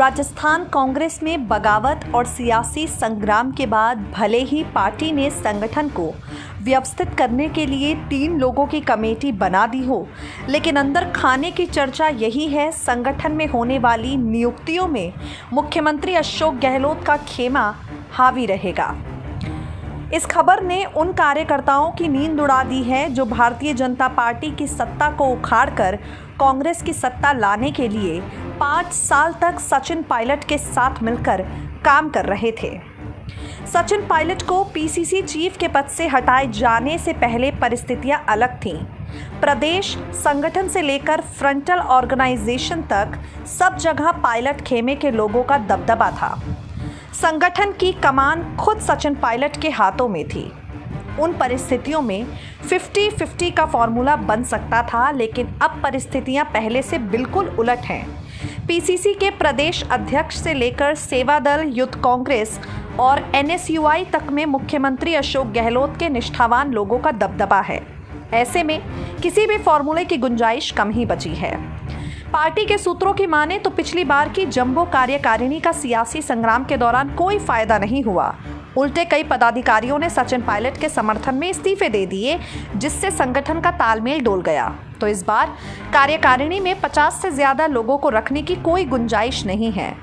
राजस्थान कांग्रेस में बगावत और सियासी संग्राम के बाद भले ही पार्टी ने संगठन को व्यवस्थित करने के लिए 3 लोगों की कमेटी बना दी हो, लेकिन अंदर खाने की चर्चा यही है संगठन में होने वाली नियुक्तियों में मुख्यमंत्री अशोक गहलोत का खेमा हावी रहेगा। इस खबर ने उन कार्यकर्ताओं की नींद उड़ा दी है जो भारतीय जनता पार्टी की सत्ता को उखाड़कर कांग्रेस की सत्ता लाने के लिए 5 साल तक सचिन पायलट के साथ मिलकर काम कर रहे थे। सचिन पायलट को पीसीसी चीफ के पद से हटाए जाने से पहले परिस्थितियां अलग थीं। प्रदेश संगठन से लेकर फ्रंटल ऑर्गेनाइजेशन तक सब जगह पायलट खेमे के लोगों का दबदबा था। संगठन की कमान खुद सचिन पायलट के हाथों में थी। उन परिस्थितियों में 50-50 का फॉर्मूला बन सकता था, लेकिन अब परिस्थितियां पहले से बिल्कुल उलट हैं। पीसीसी के प्रदेश अध्यक्ष से लेकर सेवा दल, यूथ कांग्रेस और एनएसयूआई तक में मुख्यमंत्री अशोक गहलोत के निष्ठावान लोगों का दबदबा है। ऐसे में किसी भी फॉर्मूले की गुंजाइश कम ही बची है। पार्टी के सूत्रों की माने तो पिछली बार की जंबो कार्यकारिणी का सियासी संग्राम के दौरान कोई फायदा नहीं हुआ। उल्टे कई पदाधिकारियों ने सचिन पायलट के समर्थन में इस्तीफे दे दिए, जिससे संगठन का तालमेल डोल गया। तो इस बार कार्यकारिणी में 50 से ज्यादा लोगों को रखने की कोई गुंजाइश नहीं है।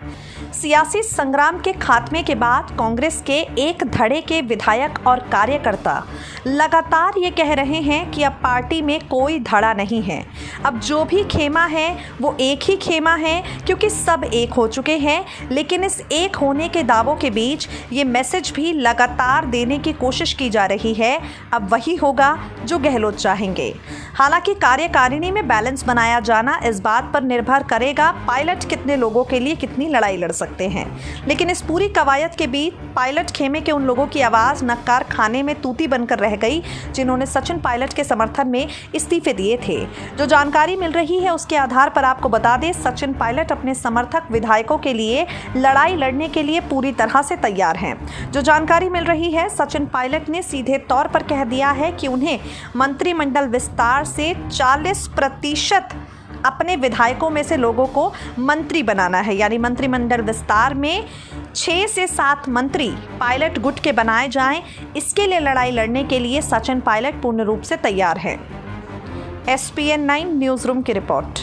सियासी संग्राम के खात्मे के बाद कांग्रेस के एक धड़े के विधायक और कार्यकर्ता लगातार ये कह रहे हैं कि अब पार्टी में कोई धड़ा नहीं है। अब जो भी खेमा है वो एक ही खेमा है, क्योंकि सब एक हो चुके हैं। लेकिन इस एक होने के दावों के बीच ये मैसेज भी लगातार देने की कोशिश की जा रही है, अब वही होगा जो गहलोत चाहेंगे। हालांकि कार्यकारिणी में बैलेंस बनाया जाना इस बात पर निर्भर करेगा पायलट कितने लोगों के लिए कितनी लड़ाई लड़ सकते हैं। लेकिन इस पूरी कवायद के बीच पायलट खेमे के उन लोगों की आवाज नक्कार खाने में तूती बनकर रह गई जिन्होंने सचिन पायलट के समर्थन में इस्तीफे दिए थे। जो जानकारी मिल रही है उसके आधार पर आपको बता दें, सचिन पायलट अपने समर्थक विधायकों के लिए लड़ाई लड़ने के लिए पूरी तरह से तैयार हैं। जो जानकारी मिल रही है, सचिन पायलट ने सीधे तौर पर कह दिया है कि उन्हें मंत्रिमंडल विस्तार से 40% अपने विधायकों में से लोगों को मंत्री बनाना है। यानी मंत्रिमंडल विस्तार में 6 से 7 मंत्री पायलट गुट के बनाए जाएं। इसके लिए लड़ाई लड़ने के लिए सचिन पायलट पूर्ण रूप से तैयार है। SPN 9 न्यूज़ रूम की रिपोर्ट।